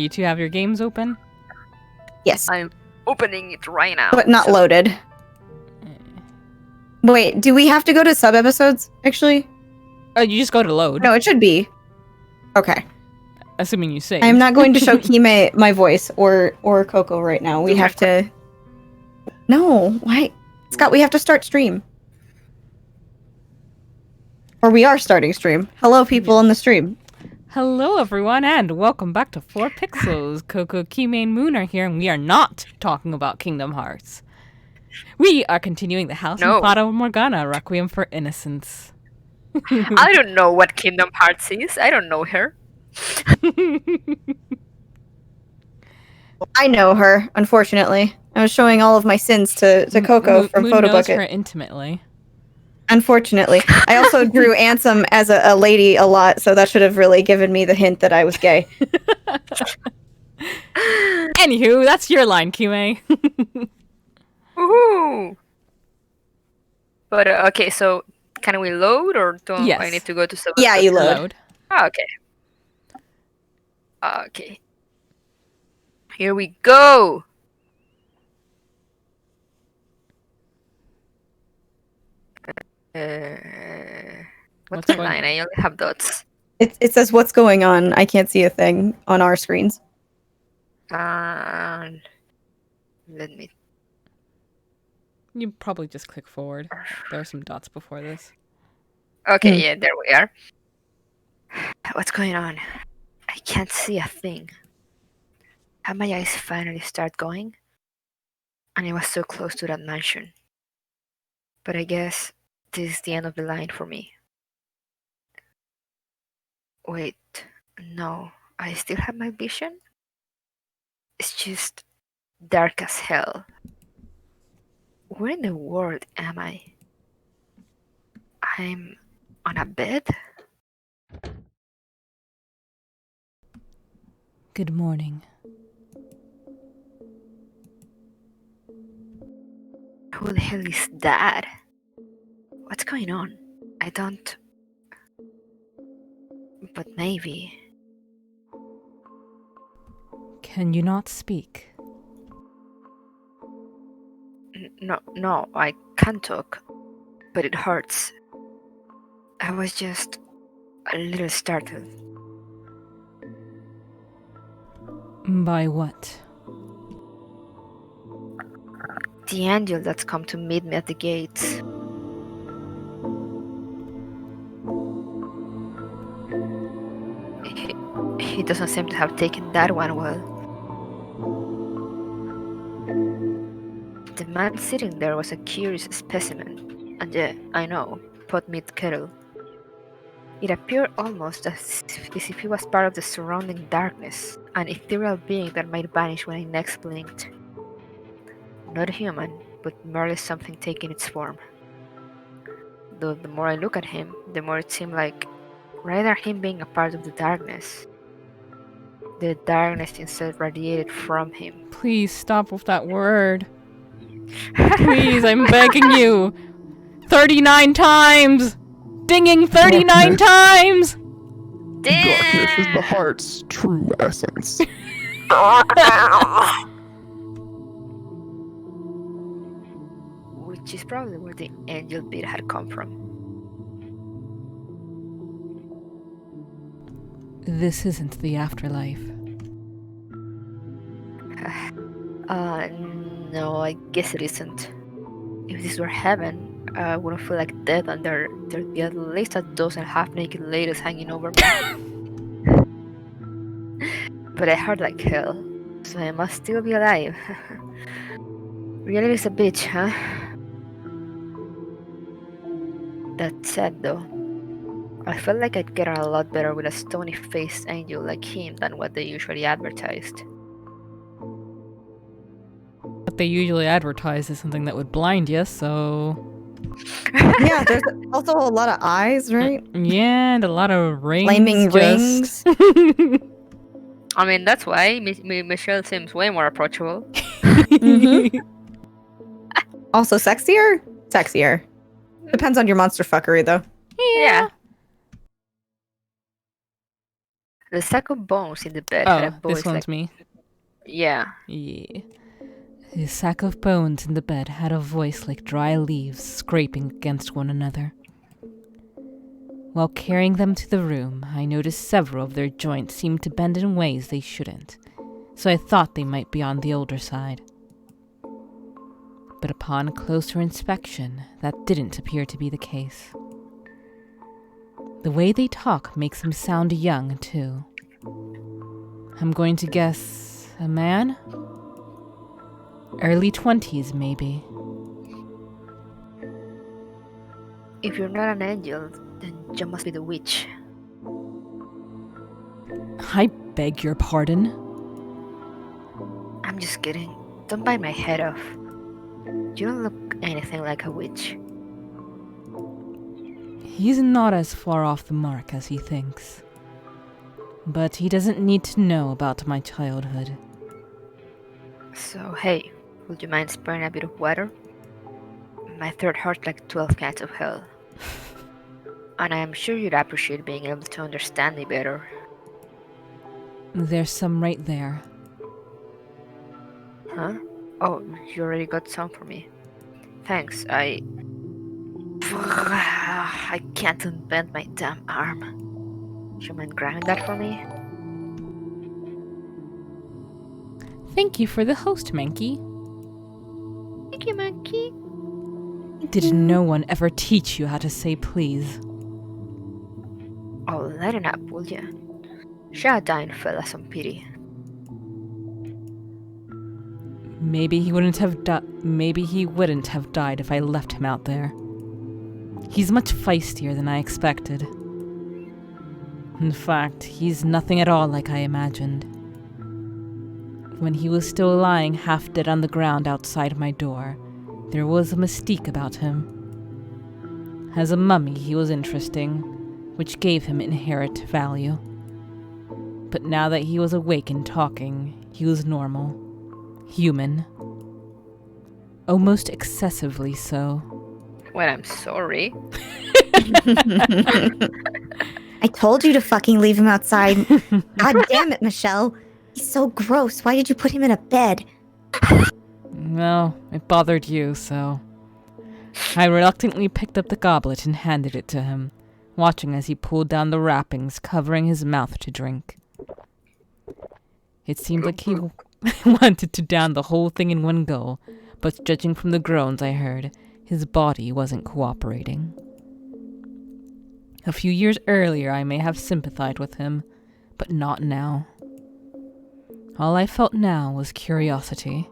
you two have your games open? Yes. I'm opening it right now. But not loaded. Wait, do we have to go to sub-episodes, actually? Oh, you just go to load. No, it should be. Okay. Assuming you save. I'm not going to show Kime my voice or Coco right now. We have to... No, why? Scott, we have to start stream. Or we are starting stream. Hello, people in the stream. Hello, everyone, and welcome back to 4 Pixels. Coco, Kime, and Moon are here, and we are not talking about Kingdom Hearts. We are continuing the House in Fata Morgana, Requiem for Innocence. I don't know what Kingdom Hearts is. I don't know her. I know her, unfortunately. I was showing all of my sins to Coco from Moon Photo knows Bucket. her intimately. Unfortunately. I also drew Ansem as a lady a lot, so that should have really given me the hint that I was gay. Anywho, that's your line, Kime. Woohoo! But, okay, so can we load or don't I need to go to sub? Yeah, you load. Oh, okay. Okay. Here we go! What's the line? I only have dots. It says what's going on. I can't see a thing on our screens. Let me... You probably just click forward. There are some dots before this. Okay, yeah, there we are. What's going on? I can't see a thing. Have my eyes finally start going? And I was so close to that mansion. But I guess this is the end of the line for me. Wait, no, I still have my vision? It's just dark as hell. Where in the world am I? I'm on a bed? Good morning. Who the hell is that? What's going on? I don't... But maybe... Can you not speak? No, I can talk. But it hurts. I was just a little startled. By what? The angel that's come to meet me at the gates. He doesn't seem to have taken that one well. The man sitting there was a curious specimen, and yeah, I know, pot meat kettle. It appeared almost as if he was part of the surrounding darkness, an ethereal being that might vanish when I next blinked. Not human, but merely something taking its form. Though the more I look at him, the more it seemed like rather him being a part of the darkness. The darkness instead radiated from him. Please stop with that word. Please, I'm begging you. 39 times! Dinging 39 times! Damn! This is the heart's true essence. Which is probably where the angel bit had come from. This isn't the afterlife. No, I guess it isn't. If this were heaven, I wouldn't feel like death and there'd be at least a dozen half-naked ladies hanging over me. But I hurt like hell, so I must still be alive. Reality's a bitch, huh? That said, though, I felt like I'd get on a lot better with a stony-faced angel like him than what they usually advertised. What they usually advertise is something that would blind you, so... Yeah, there's also a lot of eyes, right? Yeah, and a lot of rings. Flaming rings. I mean, that's why Michelle seems way more approachable. Also sexier? Sexier. Depends on your monster fuckery, though. Yeah. The sack of bones in the bed had a Oh, voice this one's like... me. Yeah. Yeah. The sack of bones in the bed had a voice like dry leaves scraping against one another. While carrying them to the room, I noticed several of their joints seemed to bend in ways they shouldn't, so I thought they might be on the older side. But upon closer inspection, that didn't appear to be the case. The way they talk makes them sound young, too. I'm going to guess a man? Early 20s, maybe. If you're not an angel, then you must be the witch. I beg your pardon? I'm just kidding. Don't bite my head off. You don't look anything like a witch. He's not as far off the mark as he thinks. But he doesn't need to know about my childhood. So, hey, would you mind spraying a bit of water? My throat hurts like 12 cats of hell. And I am sure you'd appreciate being able to understand me better. There's some right there. Huh? Oh, you already got some for me. Thanks, I can't unbend my damn arm. Do you mind grabbing that for me? Thank you for the host, Mankey. Thank you, Monkey. Did no one ever teach you how to say please? Oh, lighten up, will ya? Show a dying fella some pity. Maybe he wouldn't have died if I left him out there. He's much feistier than I expected. In fact, he's nothing at all like I imagined. When he was still lying half dead on the ground outside my door, there was a mystique about him. As a mummy, he was interesting, which gave him inherent value. But now that he was awake and talking, he was normal. Human. Almost excessively so. Well, I'm sorry. I told you to fucking leave him outside. God damn it, Michelle. He's so gross. Why did you put him in a bed? Well, it bothered you, so... I reluctantly picked up the goblet and handed it to him, watching as he pulled down the wrappings, covering his mouth to drink. It seemed like he wanted to down the whole thing in one go, but judging from the groans I heard, his body wasn't cooperating. A few years earlier I may have sympathized with him, but not now. All I felt now was curiosity.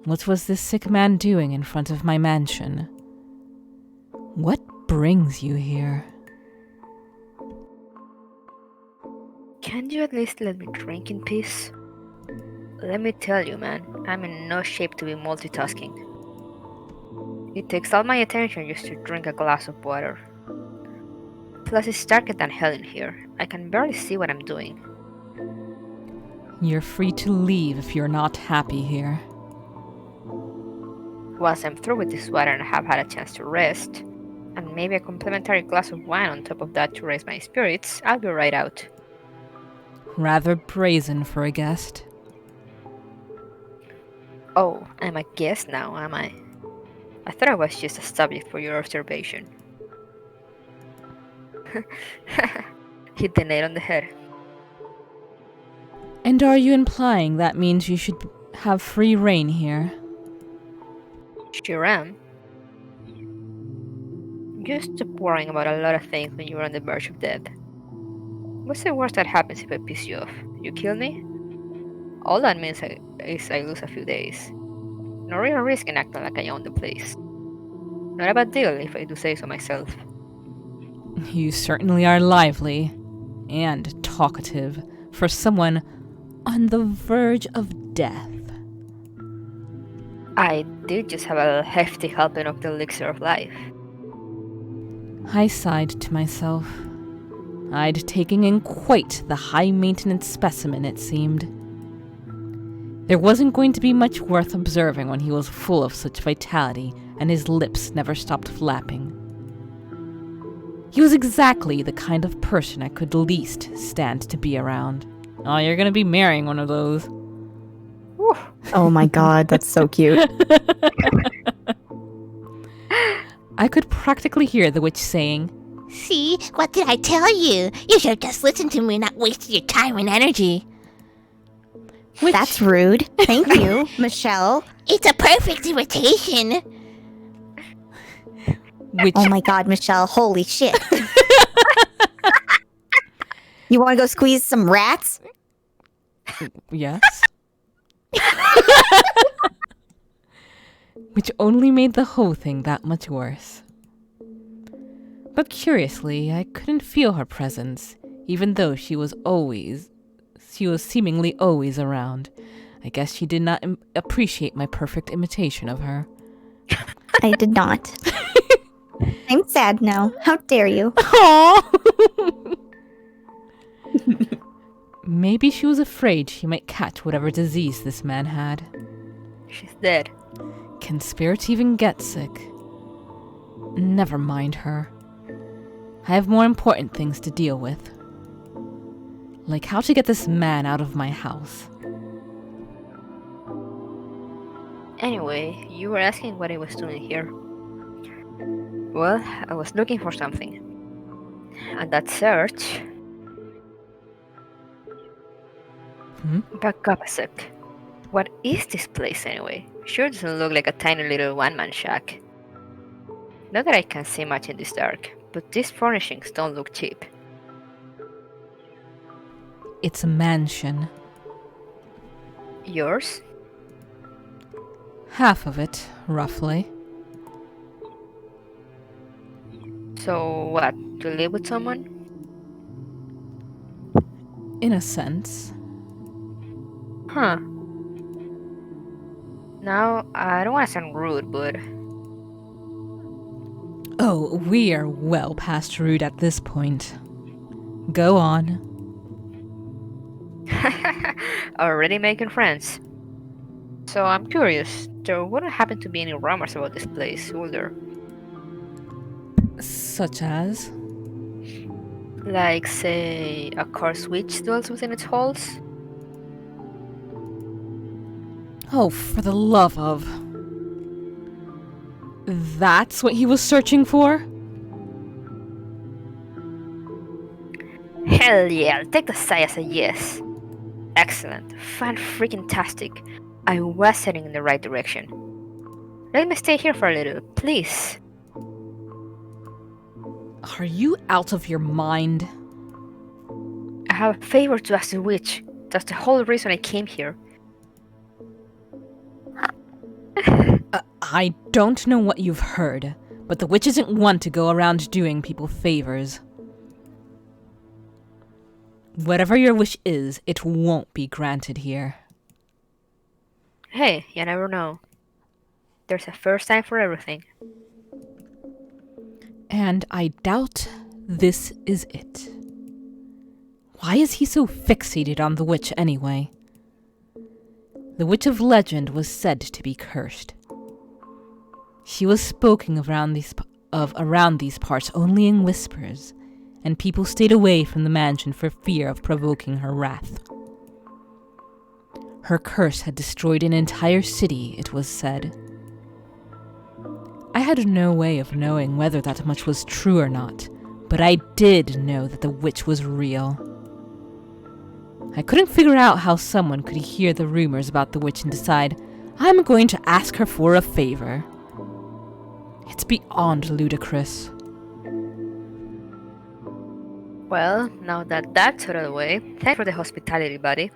What was this sick man doing in front of my mansion? What brings you here? Can you at least let me drink in peace? Let me tell you, man, I'm in no shape to be multitasking. It takes all my attention just to drink a glass of water. Plus, it's darker than hell in here. I can barely see what I'm doing. You're free to leave if you're not happy here. Once I'm through with this water and have had a chance to rest, and maybe a complimentary glass of wine on top of that to raise my spirits, I'll be right out. Rather brazen for a guest. Oh, I'm a guest now, am I? I thought I was just a subject for your observation. Hit the nail on the head. And are you implying that means you should have free reign here? Sure am. You stop worrying about a lot of things when you're on the verge of death. What's the worst that happens if I piss you off? You kill me? All that means is I lose a few days. No real risk in acting like I own the place. Not a bad deal if I do say so myself. You certainly are lively and talkative for someone on the verge of death. I did just have a hefty helping of the elixir of life. I sighed to myself. I'd taken in quite the high-maintenance specimen, it seemed. There wasn't going to be much worth observing when he was full of such vitality and his lips never stopped flapping. He was exactly the kind of person I could least stand to be around. Oh, you're gonna be marrying one of those. Oh my god, that's so cute. I could practically hear the witch saying, See, what did I tell you? You should have just listened to me and not wasted your time and energy. which, That's rude. Thank you, Michelle. It's a perfect invitation. which Oh my god, Michelle. Holy shit. You want to go squeeze some rats? yes? Which only made the whole thing that much worse. But curiously, I couldn't feel her presence, even though she was seemingly always around. I guess she did not appreciate my perfect imitation of her. I did not. I'm sad now. How dare you? Aww. Maybe she was afraid she might catch whatever disease this man had. She's dead. Can spirits even get sick? Never mind her. I have more important things to deal with. Like how to get this man out of my house. Anyway, you were asking what I was doing here. Well, I was looking for something. And that search... Back up a sec. What is this place anyway? Sure doesn't look like a tiny little one-man shack. Not that I can see much in this dark, but these furnishings don't look cheap. It's a mansion. Yours? Half of it, roughly. So what, to live with someone? In a sense. Huh. Now, I don't want to sound rude, but... Oh, we are well past rude at this point. Go on. Already making friends. So I'm curious, there wouldn't happen to be any rumors about this place, would there? Such as? Like, say, a cursed witch dwells within its halls? Oh, for the love of... That's what he was searching for? Hell yeah, I'll take the sigh as a yes. Excellent, fan-freaking-tastic. I was heading in the right direction. Let me stay here for a little, please. Are you out of your mind? I have a favor to ask the witch. That's the whole reason I came here. I don't know what you've heard, but the witch isn't one to go around doing people favors. Whatever your wish is, it won't be granted here. Hey, you never know. There's a first time for everything. And I doubt this is it. Why is he so fixated on the witch anyway? The witch of legend was said to be cursed. She was spoken of around these parts only in whispers, and people stayed away from the mansion for fear of provoking her wrath. Her curse had destroyed an entire city, it was said. I had no way of knowing whether that much was true or not, but I did know that the witch was real. I couldn't figure out how someone could hear the rumors about the witch and decide, I'm going to ask her for a favor. It's beyond ludicrous. Well, now that that's out of the way, thanks for the hospitality, buddy.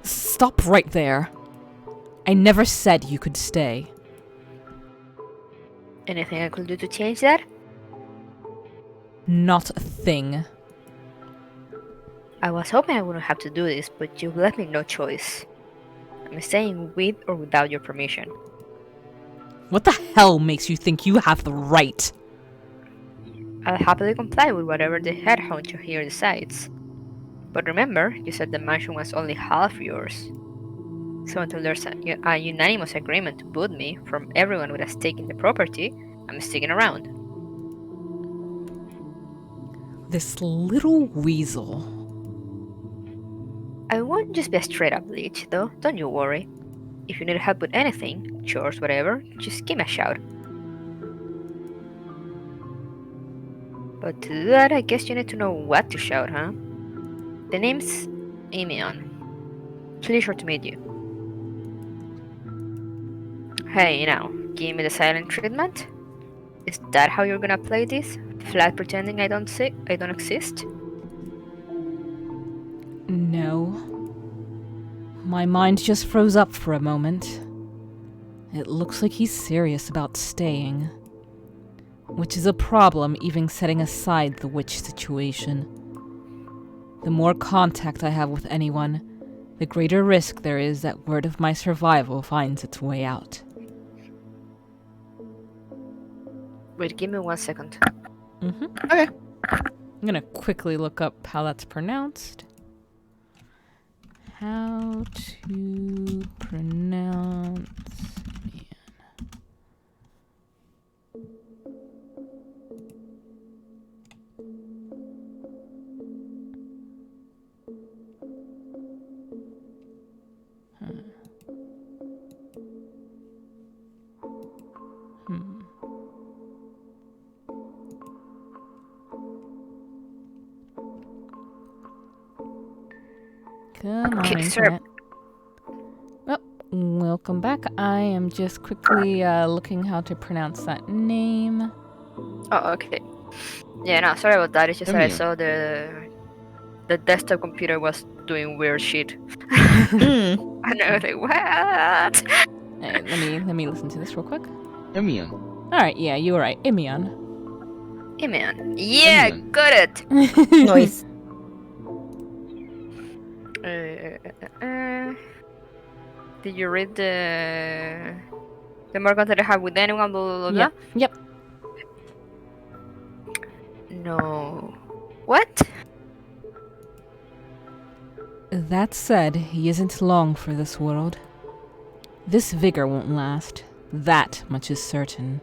Stop right there. I never said you could stay. Anything I could do to change that? Not a thing. I was hoping I wouldn't have to do this, but you've left me no choice. I'm staying with or without your permission. What the hell makes you think you have the right? I'll happily comply with whatever the head honcho here decides. But remember, you said the mansion was only half yours. So until there's a unanimous agreement to boot me from everyone with a stake in the property, I'm sticking around. This little weasel. I won't just be a straight up leech, though, don't you worry. If you need help with anything, chores, whatever, just give me a shout. But to do that, I guess you need to know what to shout, huh? The name's Emion. Pleasure to meet you. Hey, now, give me the silent treatment? Is that how you're gonna play this? Flat pretending I don't exist? No. My mind just froze up for a moment. It looks like he's serious about staying. Which is a problem, even setting aside the witch situation. The more contact I have with anyone, the greater risk there is that word of my survival finds its way out. Wait, give me 1 second. Okay. I'm gonna quickly look up how that's pronounced. How to pronounce... Come on, Okay, sir. Internet. Oh, welcome back. I am just quickly looking how to pronounce that name. Oh, okay. Yeah, no, sorry about that. It's just that I saw the desktop computer was doing weird shit. And I was like, what? Hey, let me listen to this real quick. Emion. All right, yeah, you were right. Imion. Hey, man. Yeah, Emion. got it. Noise. Did you read the more contact I have with anyone? Blah blah blah. Blah? Yep. No. What? That said, he isn't long for this world. This vigor won't last. That much is certain.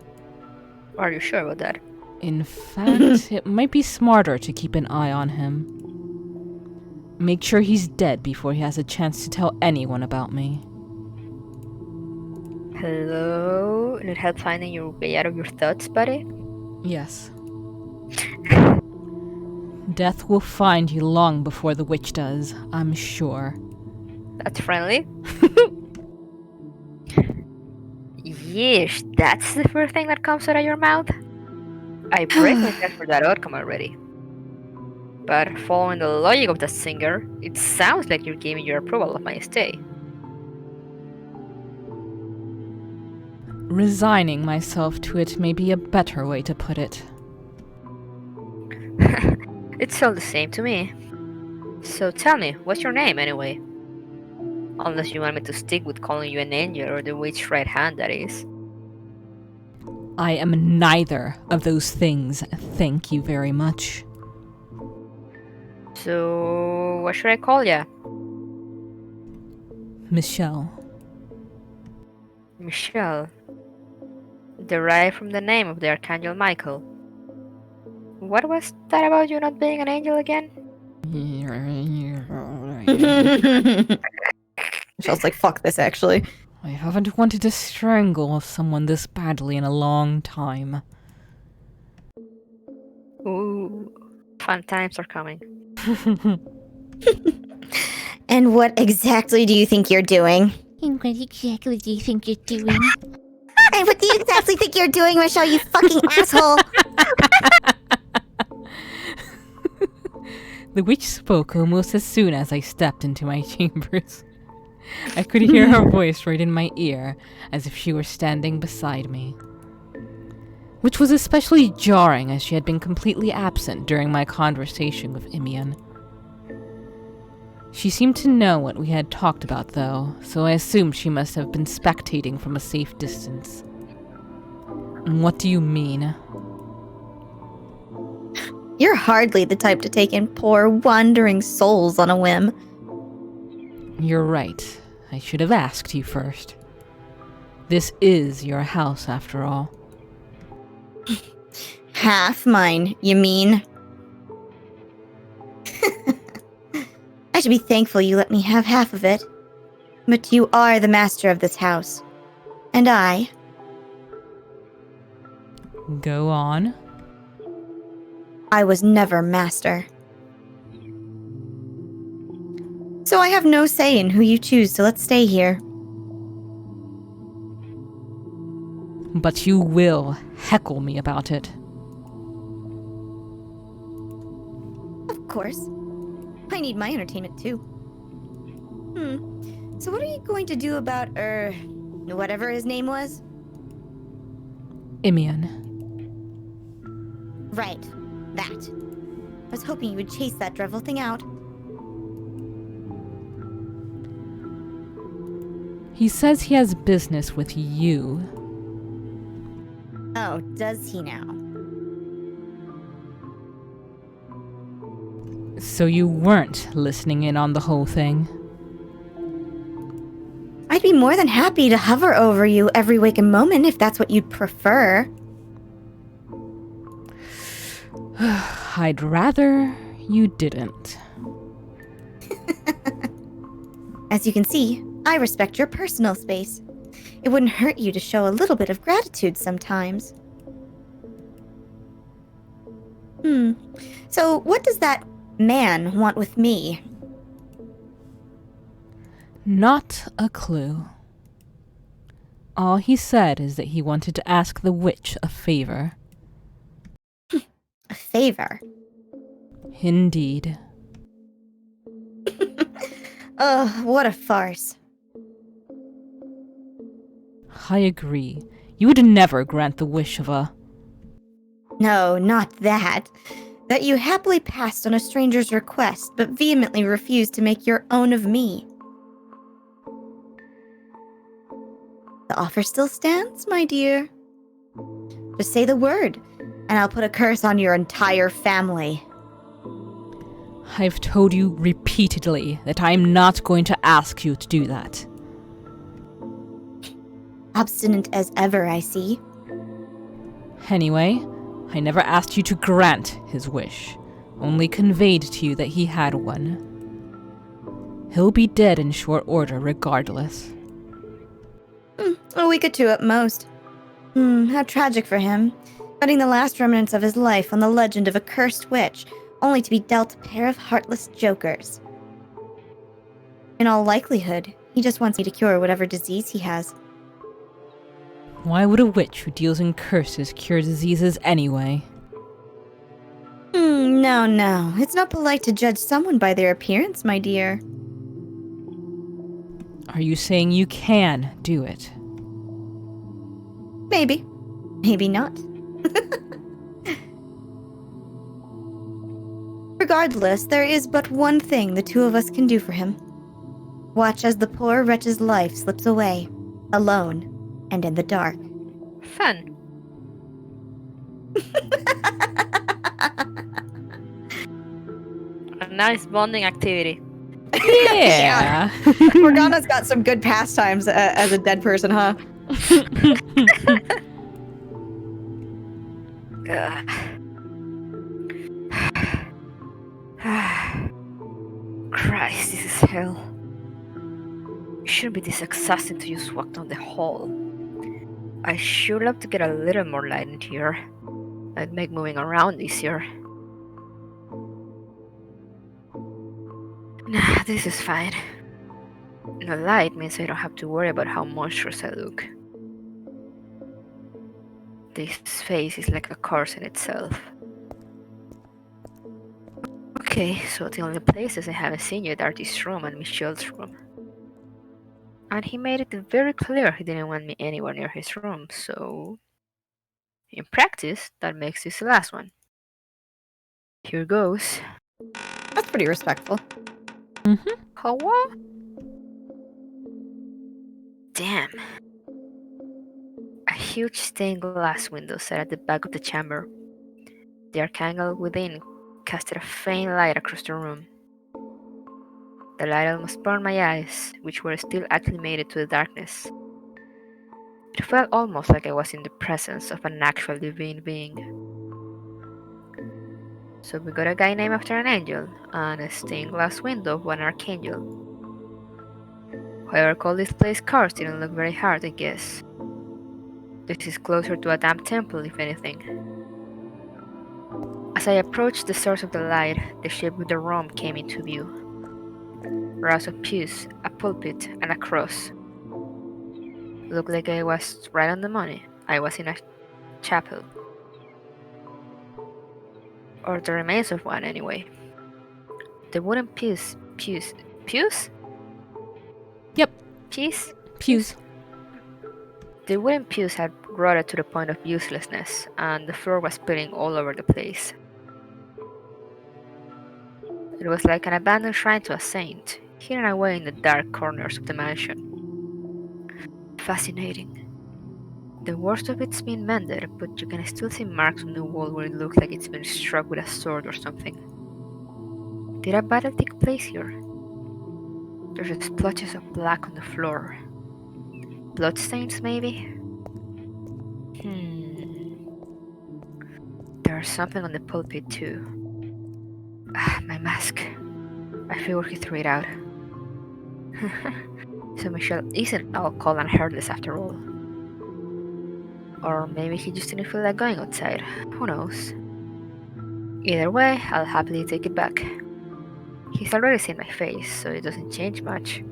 Are you sure about that? In fact, it might be smarter to keep an eye on him. Make sure he's dead before he has a chance to tell anyone about me. Hello? Need help finding your way out of your thoughts, buddy? Yes. Death will find you long before the witch does, I'm sure. That's friendly. Yeesh, that's the first thing that comes out of your mouth? I break my neck for that outcome already. But following the logic of the singer, it sounds like you're giving your approval of my stay. Resigning myself to it may be a better way to put it. It's all the same to me. So tell me, what's your name anyway? Unless you want me to stick with calling you an angel or the witch's right hand, that is. I am neither of those things, thank you very much. So, what should I call ya? Michelle. Michelle. Derived from the name of the Archangel Michael. What was that about you not being an angel again? Michelle's like, fuck this, actually. I haven't wanted to strangle someone this badly in a long time. Ooh, fun times are coming. And what exactly do you think you're doing? And what exactly do you think you're doing? And what do you exactly think you're doing, Michelle, you fucking asshole? The witch spoke almost as soon as I stepped into my chambers. I could hear her voice right in my ear, as if she were standing beside me. Which was especially jarring as she had been completely absent during my conversation with Imian. She seemed to know what we had talked about, though, so I assumed she must have been spectating from a safe distance. And what do you mean? You're hardly the type to take in poor, wandering souls on a whim. You're right. I should have asked you first. This is your house, after all. Half mine, you mean? should be thankful you let me have half of it. But you are the master of this house. And I... Go on. I was never master. So I have no say in who you choose to let stay here. But you will heckle me about it. Of course. I need my entertainment too. So what are you going to do about, whatever his name was? Imian. Right. That. I was hoping you would chase that dreadful thing out. He says he has business with you. Oh, does he now? So you weren't listening in on the whole thing? I'd be more than happy to hover over you every waking moment if that's what you'd prefer. I'd rather you didn't. As you can see, I respect your personal space. It wouldn't hurt you to show a little bit of gratitude sometimes. So what does that man want with me? Not a clue. All he said is that he wanted to ask the witch a favor. A favor? Indeed. Ugh, what a farce. I agree. You would never grant the wish of a... No, not that. That you happily passed on a stranger's request, but vehemently refused to make your own of me. The offer still stands, my dear. Just say the word, and I'll put a curse on your entire family. I've told you repeatedly that I'm not going to ask you to do that. Obstinate as ever, I see. Anyway, I never asked you to grant his wish, only conveyed to you that he had one. He'll be dead in short order regardless. A week or two at most. How tragic for him. Spending the last remnants of his life on the legend of a cursed witch, only to be dealt a pair of heartless jokers. In all likelihood, he just wants me to cure whatever disease he has. Why would a witch who deals in curses cure diseases anyway? No. It's not polite to judge someone by their appearance, my dear. Are you saying you can do it? Maybe. Maybe not. Regardless, there is but one thing the two of us can do for him. Watch as the poor wretch's life slips away, alone and in the dark. Fun. A nice bonding activity. Yeah. Morgana's got some good pastimes as a dead person, huh? Christ, this is hell. It shouldn't be this exhausting to just walk down the hall. I sure love to get a little more light in here. I'd make moving around easier. Nah, this is fine. No light means I don't have to worry about how monstrous I look. This face is like a course in itself. Okay, so the only places I haven't seen yet are this room and Michelle's room. And he made it very clear he didn't want me anywhere near his room, so... in practice, that makes this the last one. Here goes. That's pretty respectful. Hawa? Damn. A huge stained glass window sat at the back of the chamber. The archangel within casted a faint light across the room. The light almost burned my eyes, which were still acclimated to the darkness. It felt almost like I was in the presence of an actual living being. So we got a guy named after an angel, and a stained glass window of an archangel. Whoever called this place cursed didn't look very hard, I guess. This is closer to a damn temple, if anything. As I approached the source of the light, the shape of the room came into view. Rows of pews, a pulpit, and a cross. Looked like I was right on the money. I was in a chapel. Or the remains of one, anyway. The wooden pews? Yep, Pews? The wooden pews had rotted to the point of uselessness, and the floor was spilling all over the place. It was like an abandoned shrine to a saint, hidden away in the dark corners of the mansion. Fascinating. The worst of it's been mended, but you can still see marks on the wall where it looks like it's been struck with a sword or something. Did a battle take place here? There's just splotches of black on the floor. Bloodstains, maybe? There's something on the pulpit, too. My mask. I figured he threw it out. So Michelle isn't all cold and heartless after all. Or maybe he just didn't feel like going outside. Who knows? Either way, I'll happily take it back. He's already seen my face, so it doesn't change much.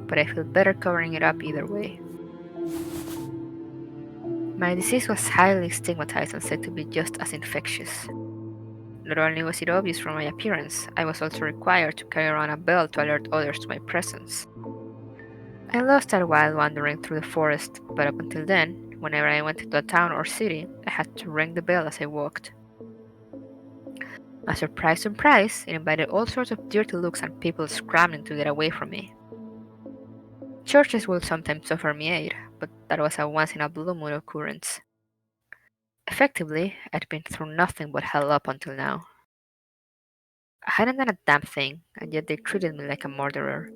But I feel better covering it up either way. My disease was highly stigmatized and said to be just as infectious. Not only was it obvious from my appearance, I was also required to carry around a bell to alert others to my presence. I lost that while wandering through the forest, but up until then, whenever I went to a town or city, I had to ring the bell as I walked. A surprise, surprise, it invited all sorts of dirty looks and people scrambling to get away from me. Churches would sometimes offer me aid, but that was a once-in-a-blue-moon occurrence. Effectively, I'd been through nothing but hell up until now. I hadn't done a damn thing, and yet they treated me like a murderer.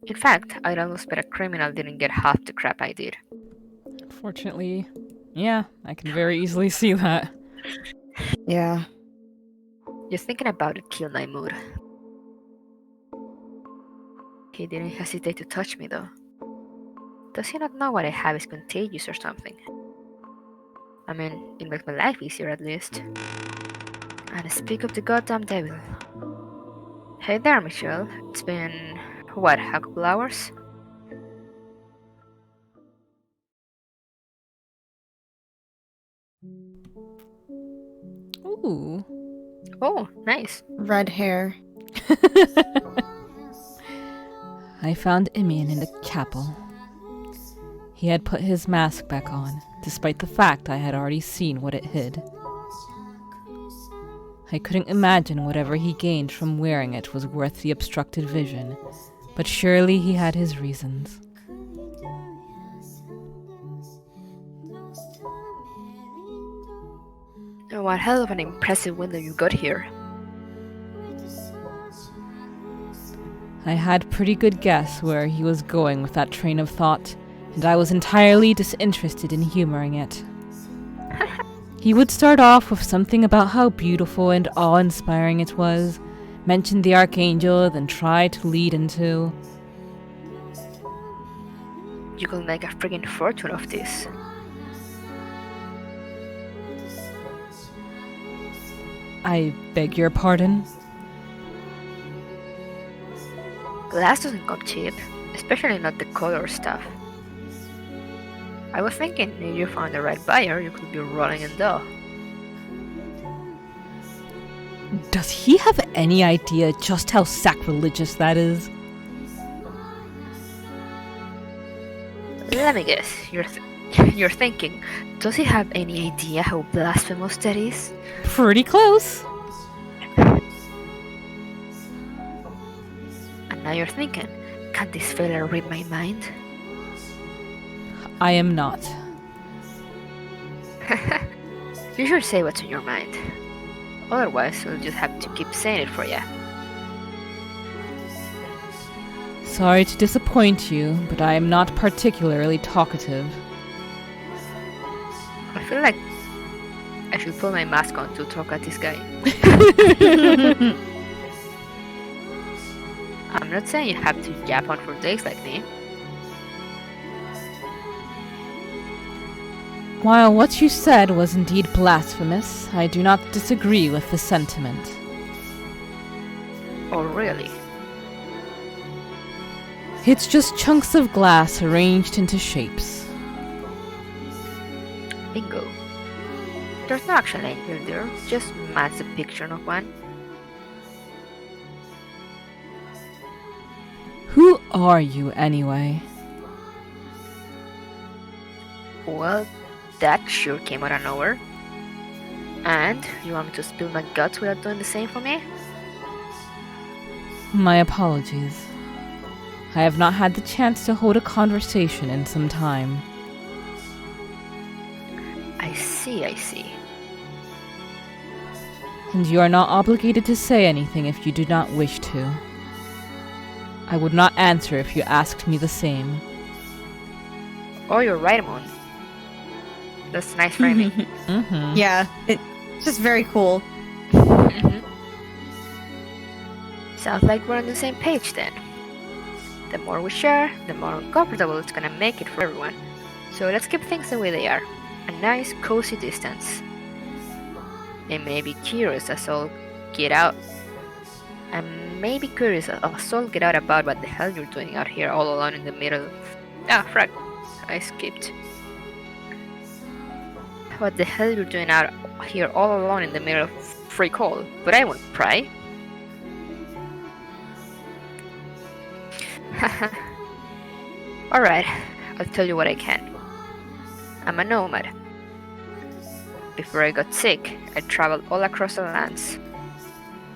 In fact, I'd almost bet a criminal didn't get half the crap I did. Unfortunately, yeah, I can very easily see that. Yeah. Just thinking about it killed my mood. He didn't hesitate to touch me, though. Does he not know what I have is contagious or something? I mean, it makes my life easier at least. And speak of the goddamn devil. Hey there, Michelle. It's been, what, a couple hours? Ooh. Oh, nice. Red hair. I found Imian in the chapel. He had put his mask back on, despite the fact I had already seen what it hid. I couldn't imagine whatever he gained from wearing it was worth the obstructed vision, but surely he had his reasons. Oh, what hell of an impressive window you got here. I had pretty good guess where he was going with that train of thought, and I was entirely disinterested in humoring it. He would start off with something about how beautiful and awe-inspiring it was, mention the archangel, then try to lead into... You could make a friggin' fortune of this. I beg your pardon? Glass doesn't come cheap, especially not the color stuff. I was thinking if you found the right buyer, you could be rolling in dough. Does he have any idea just how sacrilegious that is? Let me guess, you're thinking, does he have any idea how blasphemous that is? Pretty close. And now you're thinking, can this fella read my mind? I am not. You should say what's in your mind. Otherwise, I'll just have to keep saying it for ya. Sorry to disappoint you, but I am not particularly talkative. I feel like I should put my mask on to talk at this guy. I'm not saying you have to yap on for days like me. While what you said was indeed blasphemous, I do not disagree with the sentiment. Oh, really? It's just chunks of glass arranged into shapes. Bingo. There's no actual angel there, just match the picture of one. Who are you, anyway? Well, that sure came out of nowhere. And you want me to spill my guts without doing the same for me? My apologies. I have not had the chance to hold a conversation in some time. I see. And you are not obligated to say anything if you do not wish to. I would not answer if you asked me the same. Oh, you're right, Moon. That's nice framing. Mm-hmm. Yeah, it's just very cool. Sounds like we're on the same page then. The more we share, the more uncomfortable it's gonna make it for everyone. So let's keep things the way they are. A nice, cozy distance. It may be curious as all get out. And maybe curious as all get out about what the hell you're doing out here all alone in the middle. Ah, frag. I skipped. What the hell you're doing out here all alone in the middle of free call, but I won't pry. Alright, I'll tell you what I can. I'm a nomad. Before I got sick, I traveled all across the lands.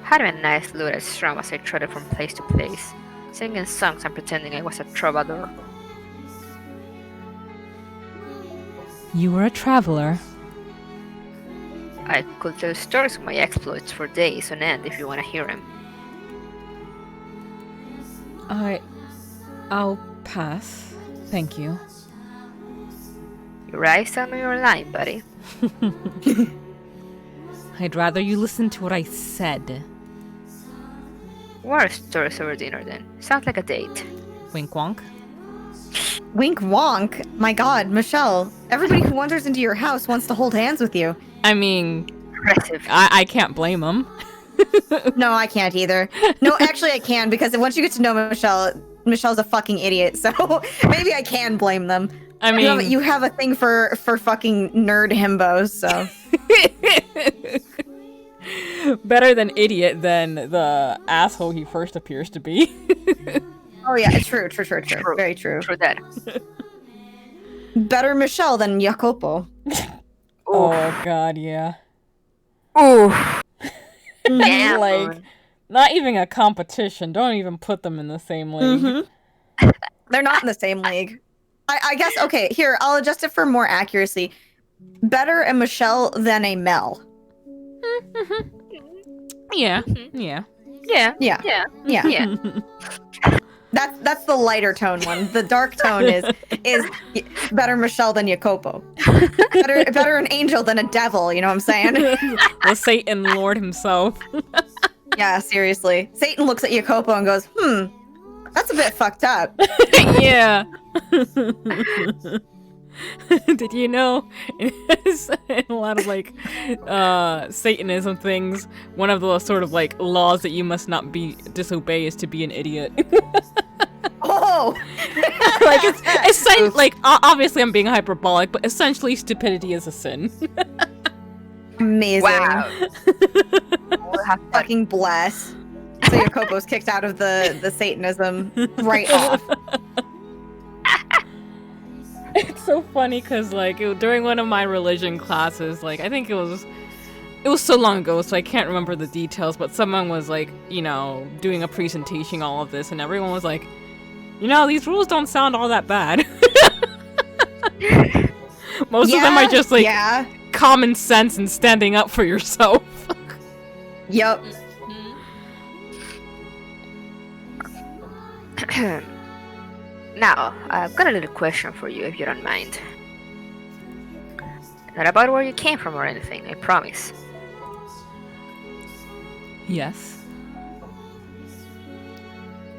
Had a nice loot at strum as I trotted from place to place, singing songs and pretending I was a troubadour. You were a traveler. I could tell stories of my exploits for days on end if you want to hear them. I'll pass. Thank you. Your eyes tell me you're lying, buddy. I'd rather you listen to what I said. What are stories over dinner then? Sounds like a date. Wink wonk. Wink wonk. My god, Michelle. Everybody who wanders into your house wants to hold hands with you. I mean, Impressive. I can't blame them. No, I can't either. No, actually I can, because once you get to know Michelle, Michelle's a fucking idiot, so maybe I can blame them. I mean, you have a thing for fucking nerd himbos, so. better than idiot than the asshole he first appears to be. Oh yeah, true. Very true. True that. Better Michelle than Jacopo. Oh god, yeah. Ooh. Damn. Like, not even a competition. Don't even put them in the same league. Mm-hmm. They're not in the same league. I guess, okay, here, I'll adjust it for more accuracy. Better a Michelle than a Mel. Yeah. Yeah. That's the lighter tone one. The dark tone is better Michelle than Jacopo. Better an angel than a devil, you know what I'm saying? The Satan Lord himself. Yeah, seriously. Satan looks at Jacopo and goes, that's a bit fucked up. Yeah. Did you know in a lot of like Satanism things, one of the sort of like laws that you must not disobey is to be an idiot. Oh, like it's like obviously I'm being hyperbolic, but essentially stupidity is a sin. amazing. Wow. We'll have fun. Fucking bless. So Jacopo's kicked out of the Satanism right off. It's so funny because like during one of my religion classes, like I think it was so long ago, so I can't remember the details, but someone was like, you know, doing a presentation, all of this, and everyone was like, you know, these rules don't sound all that bad. Most of them are just like common sense and standing up for yourself. Yep. Now, I've got a little question for you, if you don't mind. Not about where you came from or anything, I promise. Yes.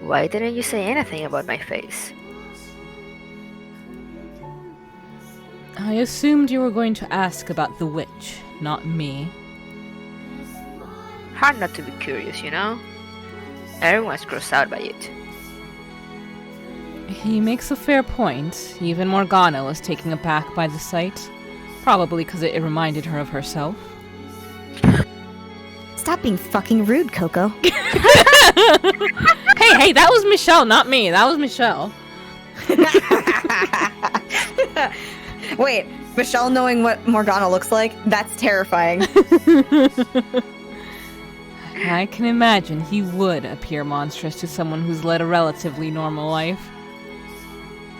Why didn't you say anything about my face? I assumed you were going to ask about the witch, not me. Hard not to be curious, you know? Everyone's grossed out by it. He makes a fair point. Even Morgana was taken aback by the sight. Probably because it reminded her of herself. Stop being fucking rude, Coco. Hey, that was Michelle, not me. That was Michelle. Wait, Michelle knowing what Morgana looks like? That's terrifying. I can imagine he would appear monstrous to someone who's led a relatively normal life.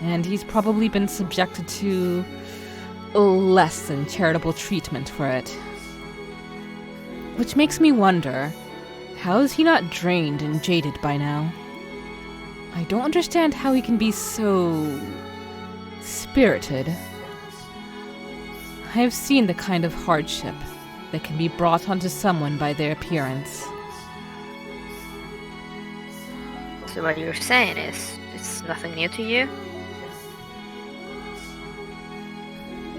And he's probably been subjected to less than charitable treatment for it. Which makes me wonder, how is he not drained and jaded by now? I don't understand how he can be so spirited. I have seen the kind of hardship that can be brought onto someone by their appearance. So what you're saying is, it's nothing new to you?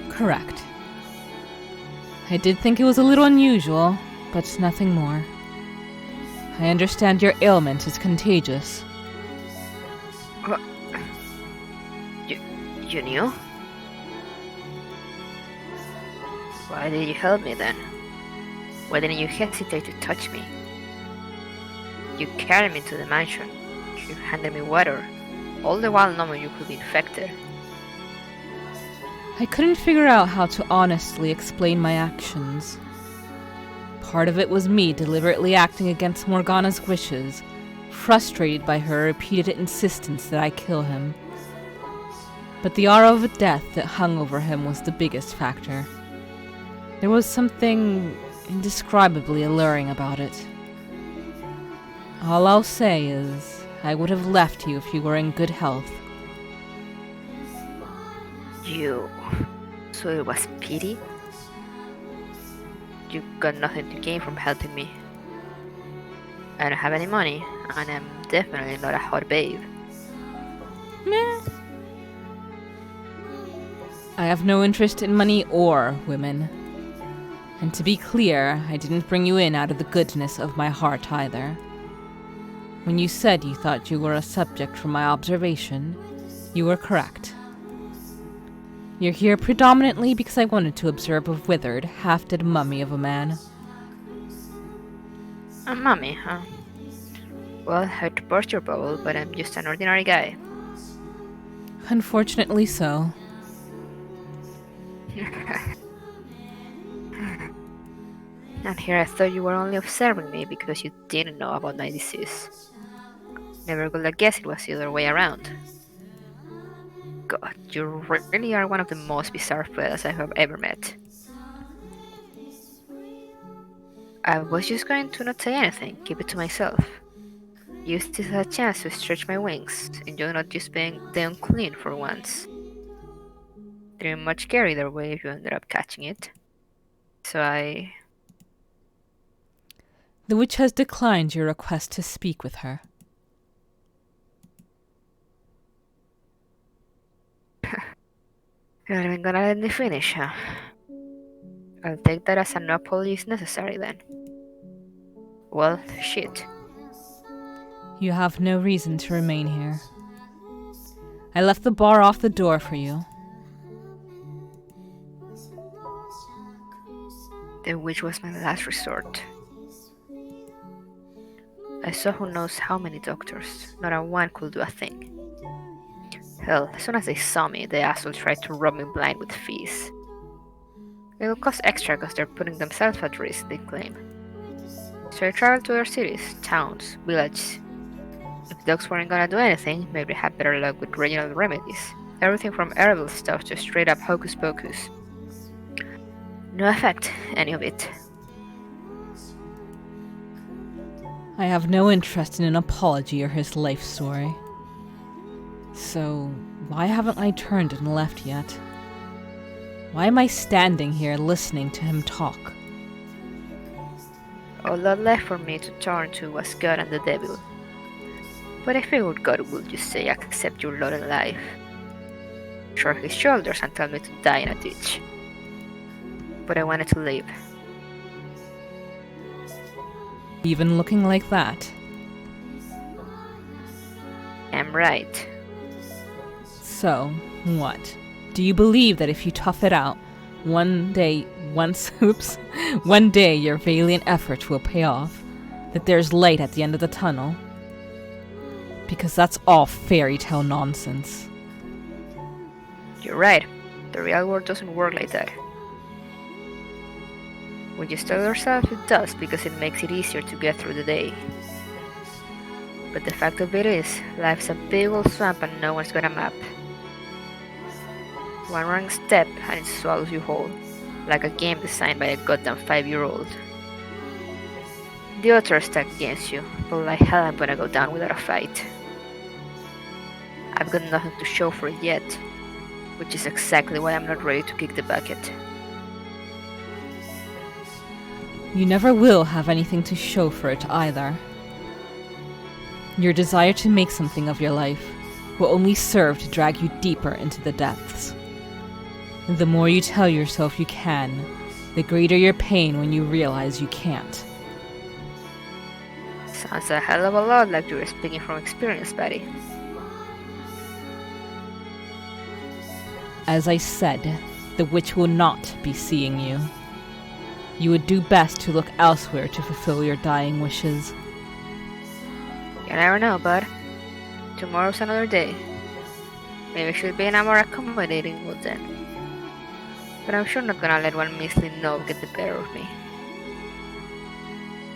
Correct. I did think it was a little unusual, but nothing more. I understand your ailment is contagious. What? You knew? Why did you help me then? Why didn't you hesitate to touch me? You carried me to the mansion. You handed me water, all the while knowing you could be infected. I couldn't figure out how to honestly explain my actions. Part of it was me deliberately acting against Morgana's wishes, frustrated by her repeated insistence that I kill him. But the aura of death that hung over him was the biggest factor. There was something indescribably alluring about it. All I'll say is, I would have left you if you were in good health. So it was pity? You got nothing to gain from helping me. I don't have any money, and I'm definitely not a hot babe. Meh. I have no interest in money or women. And to be clear, I didn't bring you in out of the goodness of my heart either. When you said you thought you were a subject for my observation, you were correct. You're here predominantly because I wanted to observe a withered, half-dead mummy of a man. A mummy, huh? Well, I hate to burst your bubble, but I'm just an ordinary guy. Unfortunately so. And here I thought you were only observing me because you didn't know about my disease. Never would have guessed it was the other way around. God, you really are one of the most bizarre fellas I have ever met. I was just going to not say anything, keep it to myself. Use this as a chance to stretch my wings, enjoy not just being the unclean for once. Didn't much care either way if you ended up catching it. So The witch has declined your request to speak with her. You're not even gonna let me finish, huh? I'll take that as an apology is necessary then. Well, shit. You have no reason to remain here. I left the bar off the door for you. The witch was my last resort. I saw who knows how many doctors. Not a one could do a thing. Hell, as soon as they saw me, the assholes tried to rob me blind with fees. It'll cost extra because they're putting themselves at risk, they claim. So I traveled to other cities, towns, villages. If dogs weren't gonna do anything, maybe I had better luck with regional remedies. Everything from herbal stuff to straight up hocus pocus. No effect, any of it. I have no interest in an apology or his life story. So, why haven't I turned and left yet? Why am I standing here listening to him talk? All that left for me to turn to was God and the devil. But I figured God would just say, accept your lot in life. Shrug his shoulders and tell me to die in a ditch. But I wanted to live. Even looking like that. I'm right. So, what? Do you believe that if you tough it out, one day your valiant efforts will pay off? That there's light at the end of the tunnel? Because that's all fairy tale nonsense. You're right. The real world doesn't work like that. We just tell ourselves it does because it makes it easier to get through the day. But the fact of it is, life's a big old swamp and no one's got a map. One wrong step and it swallows you whole, like a game designed by a goddamn 5-year-old. The odds are stacked against you, but like hell I'm gonna go down without a fight. I've got nothing to show for it yet, which is exactly why I'm not ready to kick the bucket. You never will have anything to show for it either. Your desire to make something of your life will only serve to drag you deeper into the depths. The more you tell yourself you can, the greater your pain when you realize you can't. Sounds a hell of a lot like you're speaking from experience, buddy. As I said, the witch will not be seeing you. You would do best to look elsewhere to fulfill your dying wishes. You never know, bud. Tomorrow's another day. Maybe I should be in a more accommodating mood then. But I'm sure not gonna let one measly no get the better of me.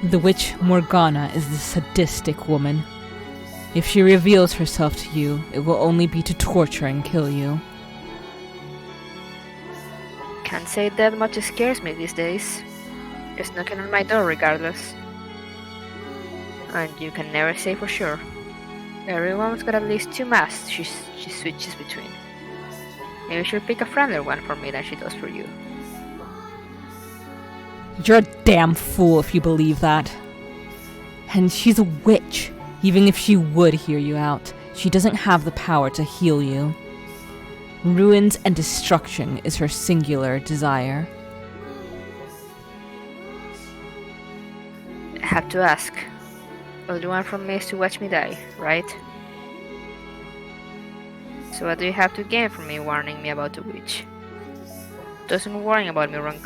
The witch Morgana is the sadistic woman. If she reveals herself to you, it will only be to torture and kill you. Can't say that much scares me these days. It's knocking on my door regardless. And you can never say for sure. Everyone's got at least 2 masks she switches between. Maybe she'll pick a friendlier one for me than she does for you. You're a damn fool if you believe that. And she's a witch. Even if she would hear you out, she doesn't have the power to heal you. Ruins and destruction is her singular desire. I have to ask. All you want from me is to watch me die, right? So what do you have to gain from me warning me about the witch? Doesn't worrying about me run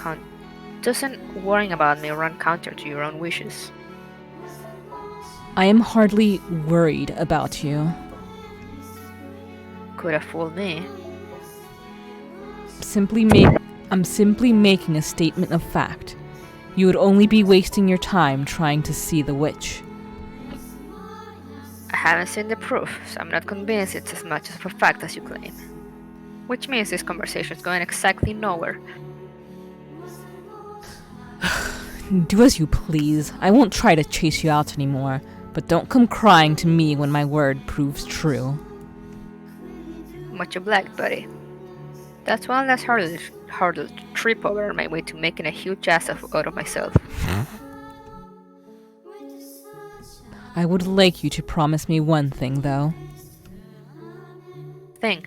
counter to your own wishes? I am hardly worried about you. Could have fooled me. I'm simply making a statement of fact. You would only be wasting your time trying to see the witch. I haven't seen the proof, so I'm not convinced it's as much of a fact as you claim. Which means this conversation is going exactly nowhere. Do as you please. I won't try to chase you out anymore, but don't come crying to me when my word proves true. Much obliged, buddy. That's one less hurdle to trip over on my way to making a huge ass out of myself. I would like you to promise me one thing, though. Thing.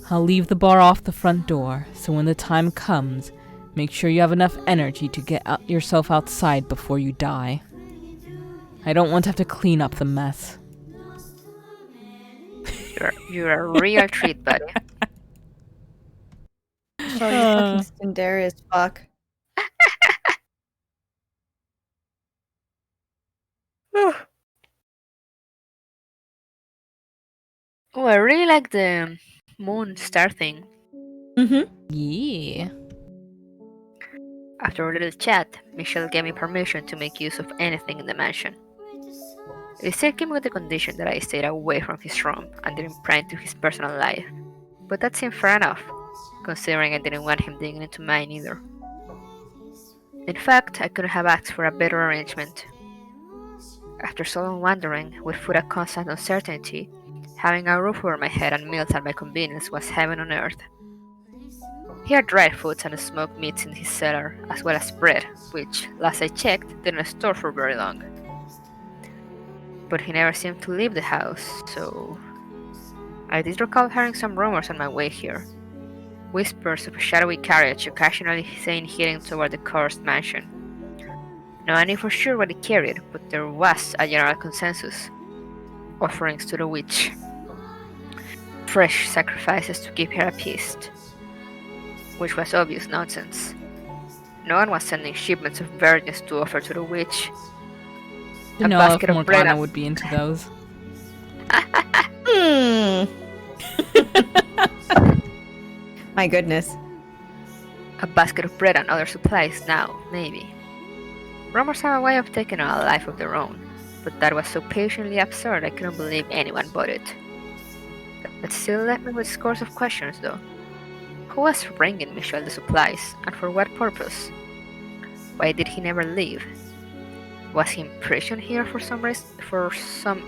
I'll leave the bar off the front door, so when the time comes, make sure you have enough energy to get yourself outside before you die. I don't want to have to clean up the mess. You're a real treat, buddy. Oh, you fucking Cinderella as fuck. Oh, I really like the moon star thing. Mm-hmm. Yeah. After a little chat, Michelle gave me permission to make use of anything in the mansion. It still came with the condition that I stayed away from his room and didn't pry into his personal life, but that seemed fair enough, considering I didn't want him digging into mine either. In fact, I couldn't have asked for a better arrangement. After so long wandering, with food a constant uncertainty, having a roof over my head and meals at my convenience was heaven on earth. He had dried foods and smoked meats in his cellar, as well as bread, which, last I checked, didn't store for very long. But he never seemed to leave the house, so... I did recall hearing some rumors on my way here. Whispers of a shadowy carriage occasionally seen heading toward the cursed mansion. No one knew for sure what it carried, but there was a general consensus. Offerings to the witch. Fresh sacrifices to keep her appeased. Which was obvious nonsense. No one was sending shipments of virgins to offer to the witch. You know if Morgana would be into those. My goodness. A basket of bread and other supplies now, maybe. Rumors have a way of taking on a life of their own, but that was so patiently absurd I couldn't believe anyone bought it. That still left me with scores of questions, though. Who was bringing Michel the supplies, and for what purpose? Why did he never leave? Was he imprisoned here for some reason? For some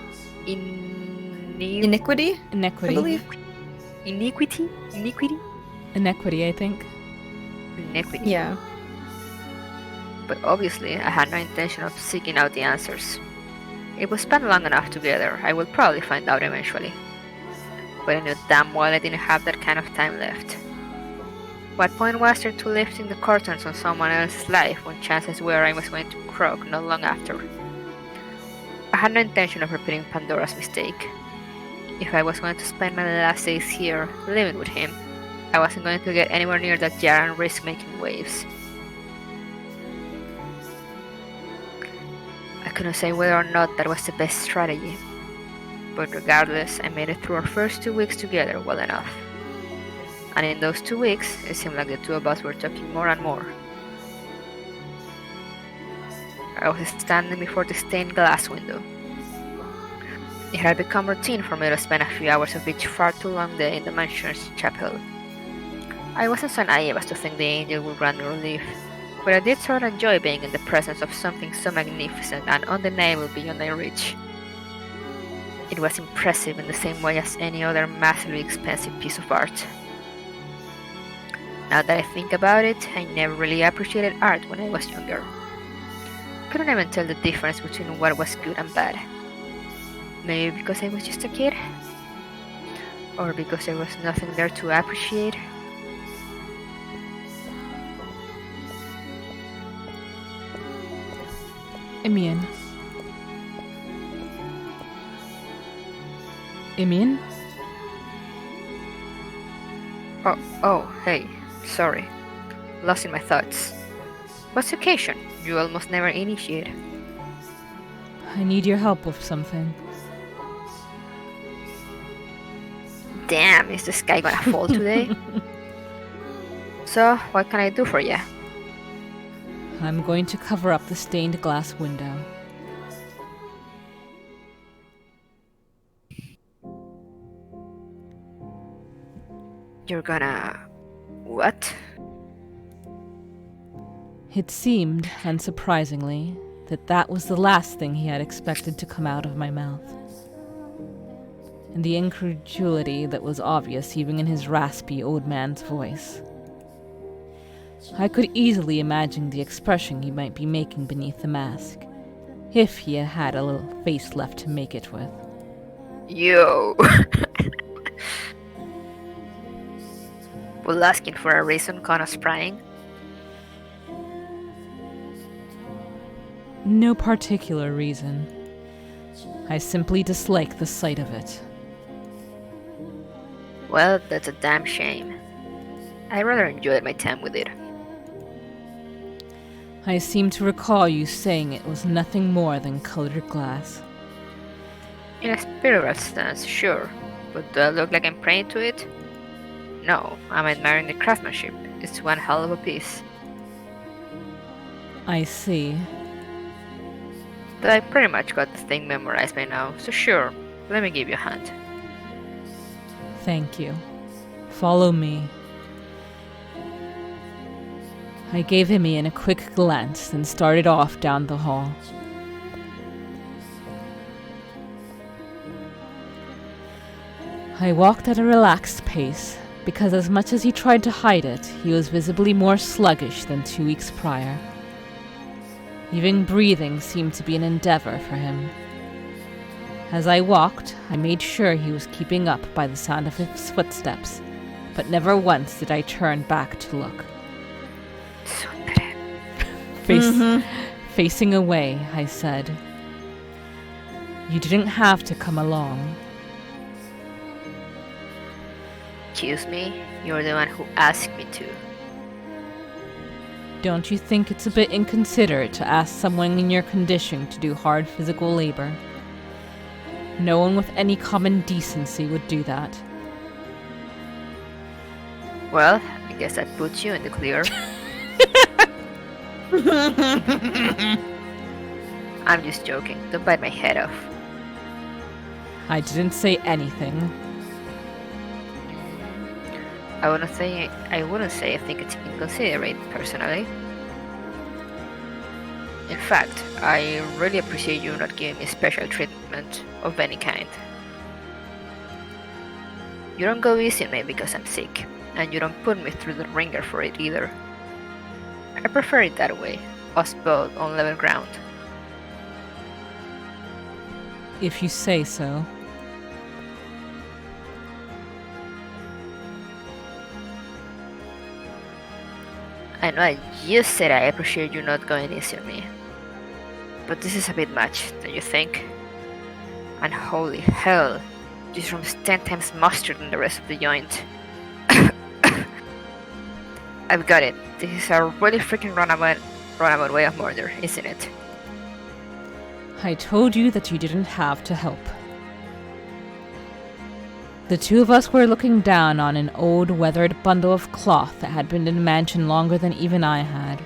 iniquity? Inequity. I believe. Iniquity? Inequity, I think. Iniquity. Yeah. But obviously, I had no intention of seeking out the answers. If we spent long enough together, I would probably find out eventually. But I knew damn well I didn't have that kind of time left. What point was there to lifting the curtains on someone else's life when chances were I was going to croak not long after? I had no intention of repeating Pandora's mistake. If I was going to spend my last days here, living with him, I wasn't going to get anywhere near that jar and risk making waves. I couldn't say whether or not that was the best strategy, but regardless, I made it through our first 2 weeks together well enough. And in those 2 weeks, it seemed like the two of us were talking more and more. I was standing before the stained glass window. It had become routine for me to spend a few hours of each far too long day in the mansion's chapel. I wasn't so naive as to think the angel would grant me relief, but I did sort of enjoy being in the presence of something so magnificent and undeniable beyond my reach. It was impressive in the same way as any other massively expensive piece of art. Now that I think about it, I never really appreciated art when I was younger. Couldn't even tell the difference between what was good and bad. Maybe because I was just a kid? Or because there was nothing there to appreciate? Imian. Imian? Oh, hey, sorry. Lost in my thoughts. What's the occasion? You almost never initiate. I need your help with something. Damn, is the sky gonna fall today? So, what can I do for you? I'm going to cover up the stained glass window. You're gonna... what? It seemed, unsurprisingly, that was the last thing he had expected to come out of my mouth. And the incredulity that was obvious even in his raspy old man's voice. I could easily imagine the expression he might be making beneath the mask, if he had had a little face left to make it with. Yo! Well, asking for a reason kind of sprying? No particular reason. I simply dislike the sight of it. Well, that's a damn shame. I rather enjoyed my time with it. I seem to recall you saying it was nothing more than colored glass. In a spiritual sense, sure. But do I look like I'm praying to it? No, I'm admiring the craftsmanship. It's one hell of a piece. I see. But I pretty much got the thing memorized by now, so sure, let me give you a hand. Thank you. Follow me. I gave Imian a quick glance, then started off down the hall. I walked at a relaxed pace, because as much as he tried to hide it, he was visibly more sluggish than 2 weeks prior. Even breathing seemed to be an endeavor for him. As I walked, I made sure he was keeping up by the sound of his footsteps, but never once did I turn back to look. Facing away, I said, "You didn't have to come along." Excuse me? You're the one who asked me to. Don't you think it's a bit inconsiderate to ask someone in your condition to do hard physical labor? No one with any common decency would do that. Well, I guess that puts you in the clear. I'm just joking. Don't bite my head off. I didn't say anything. I wouldn't say I think it's inconsiderate, personally. In fact, I really appreciate you not giving me special treatment of any kind. You don't go easy on me because I'm sick, and you don't put me through the ringer for it either. I prefer it that way, us both on level ground. If you say so. I know I just said I appreciate you not going easy on me. But this is a bit much, don't you think? And holy hell, this room's 10 times mustier than the rest of the joint. I've got it. This is a really freaking runabout way of murder, isn't it? I told you that you didn't have to help. The two of us were looking down on an old, weathered bundle of cloth that had been in the mansion longer than even I had.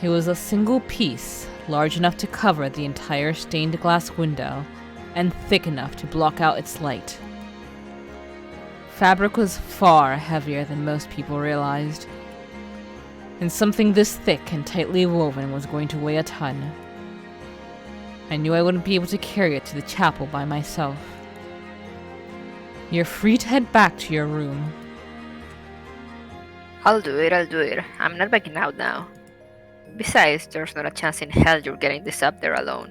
It was a single piece, large enough to cover the entire stained glass window, and thick enough to block out its light. Fabric was far heavier than most people realized, and something this thick and tightly woven was going to weigh a ton. I knew I wouldn't be able to carry it to the chapel by myself. You're free to head back to your room. I'll do it. I'm not backing out now. Besides, there's not a chance in hell you're getting this up there alone.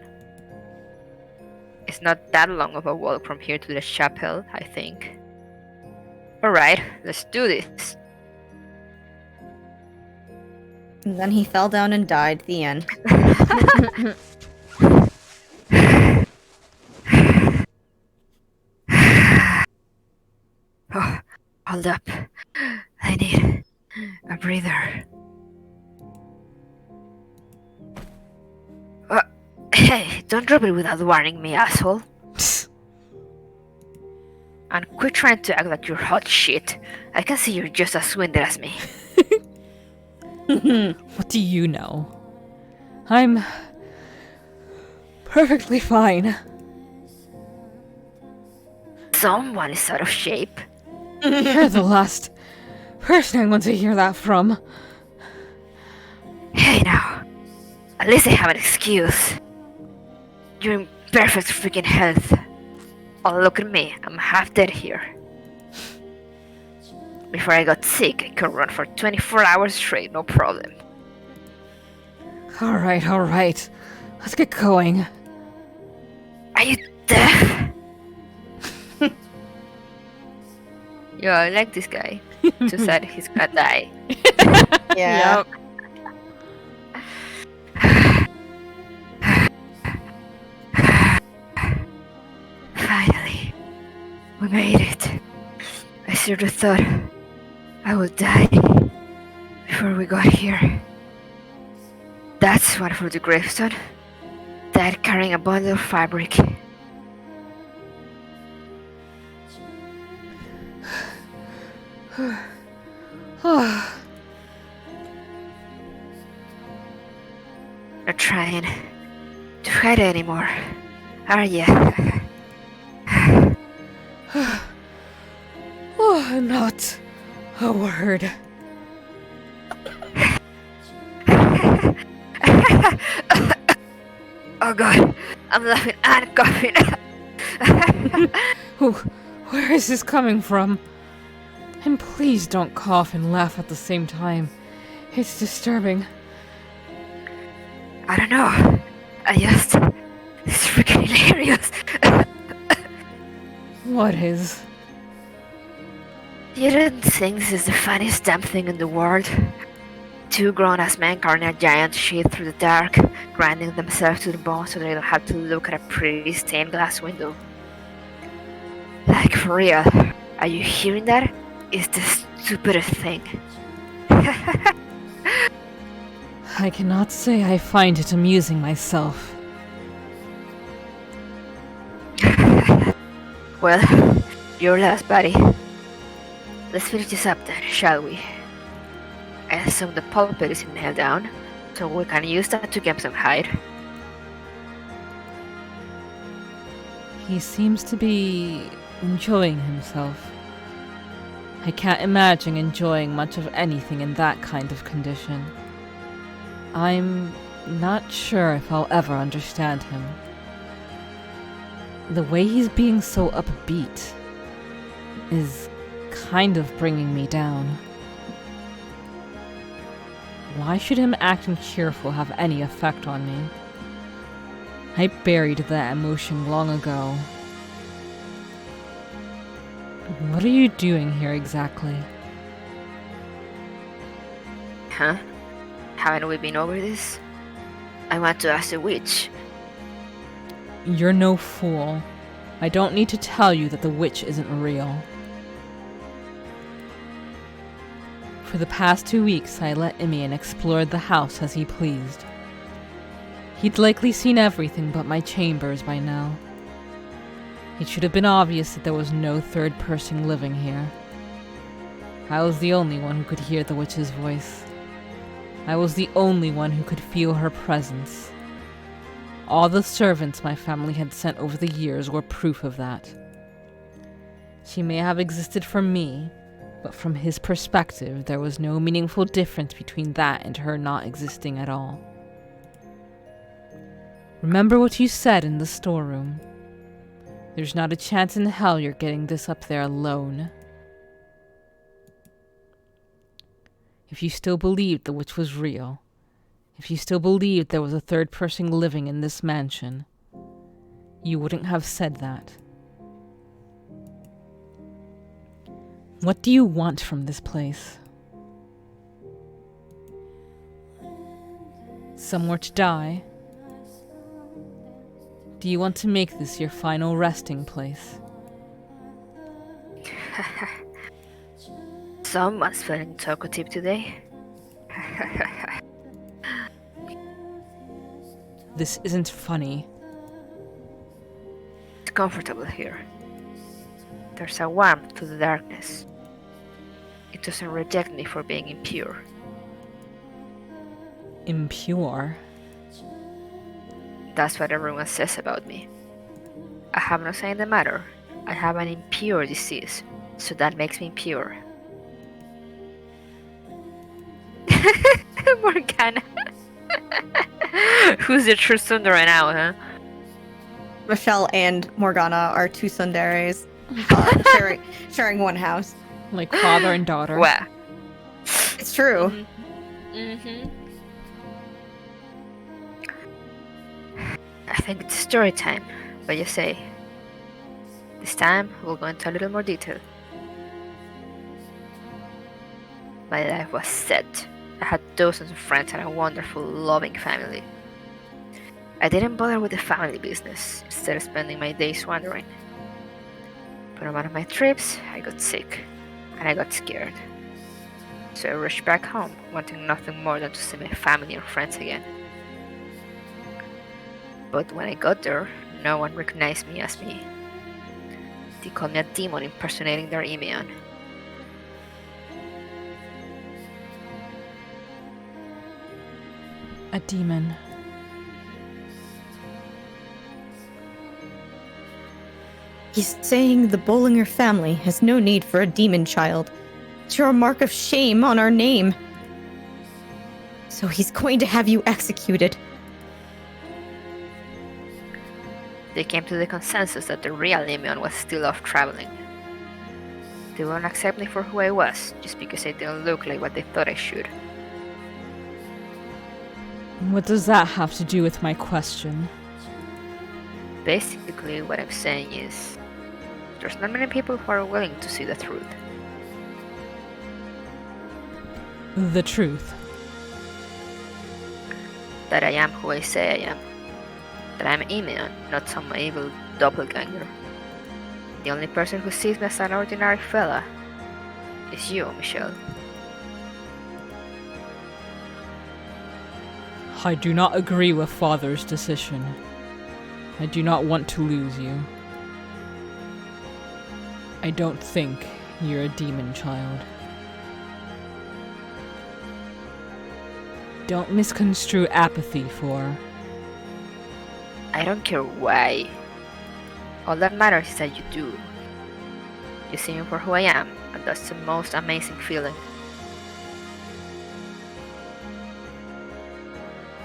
It's not that long of a walk from here to the chapel, I think. Alright, let's do this. And then he fell down and died. The end. Oh, hold up. I need a breather. Hey, don't drop it without warning me, asshole. And quit trying to act like you're hot shit. I can see you're just as winded as me. What do you know? I'm perfectly fine. Someone is out of shape. You're the last person I want to hear that from. Hey now, at least I have an excuse. You're in perfect freaking health. Oh, look at me, I'm half dead here. Before I got sick, I could run for 24 hours straight, no problem. Alright. Let's get going. Are you deaf? Yo, I like this guy. Too sad he's gonna die. Yeah. Yep. Finally, we made it. I sort of thought I would die before we got here. That's one for the gravestone. Dad carrying a bundle of fabric. Not trying to hide anymore, are you? Oh, not a word. Oh god, I'm laughing and coughing. Where is this coming from? And please don't cough and laugh at the same time. It's disturbing. I don't know. It's freaking hilarious. What is? You don't think this is the funniest damn thing in the world? Two grown-ass men carrying a giant ship through the dark, grinding themselves to the bone so they don't have to look at a pretty stained glass window. Like, for real, are you hearing that? It's the stupidest thing. I cannot say I find it amusing myself. Well, your last, buddy. Let's finish this up then, shall we? I assume the pulpit is nailed down, so we can use that to get some hide. He seems to be enjoying himself. I can't imagine enjoying much of anything in that kind of condition. I'm not sure if I'll ever understand him. The way he's being so upbeat is kind of bringing me down. Why should him acting cheerful have any effect on me? I buried that emotion long ago. What are you doing here exactly? Huh? Haven't we been over this? I want to ask the witch. You're no fool. I don't need to tell you that the witch isn't real. For the past 2 weeks, I let Imian explore the house as he pleased. He'd likely seen everything but my chambers by now. It should have been obvious that there was no third person living here. I was the only one who could hear the witch's voice. I was the only one who could feel her presence. All the servants my family had sent over the years were proof of that. She may have existed for me, but from his perspective, there was no meaningful difference between that and her not existing at all. Remember what you said in the storeroom. There's not a chance in hell you're getting this up there alone. If you still believed the witch was real, if you still believed there was a third person living in this mansion, you wouldn't have said that. What do you want from this place? Somewhere to die? Do you want to make this your final resting place? Someone's feeling talkative today. This isn't funny. It's comfortable here. There's a warmth to the darkness. It doesn't reject me for being impure. Impure? That's what everyone says about me. I have no say in the matter. I have an impure disease, so that makes me pure. Morgana. Who's the true tsundere right now, huh? Michelle and Morgana are two tsunderes, sharing one house. Like father and daughter. Wow. It's true. Mm-hmm. I think it's story time, but you say. This time, we'll go into a little more detail. My life was set. I had dozens of friends and a wonderful, loving family. I didn't bother with the family business, instead of spending my days wandering. But on one of my trips, I got sick, and I got scared. So I rushed back home, wanting nothing more than to see my family and friends again. But when I got there, no one recognized me as me. They called me a demon impersonating their Emeon. A demon. He's saying the Bollinger family has no need for a demon child. It's your mark of shame on our name. So he's going to have you executed. They came to the consensus that the real Emeon was still off traveling. They won't accept me for who I was, just because I didn't look like what they thought I should. What does that have to do with my question? Basically, what I'm saying is, there's not many people who are willing to see the truth. The truth. That I am who I say I am. That I'm Imeon, not some evil doppelganger. The only person who sees me as an ordinary fella is you, Michelle. I do not agree with Father's decision. I do not want to lose you. I don't think you're a demon child. Don't misconstrue apathy for... I don't care why. All that matters is that you do. You see me for who I am, and that's the most amazing feeling.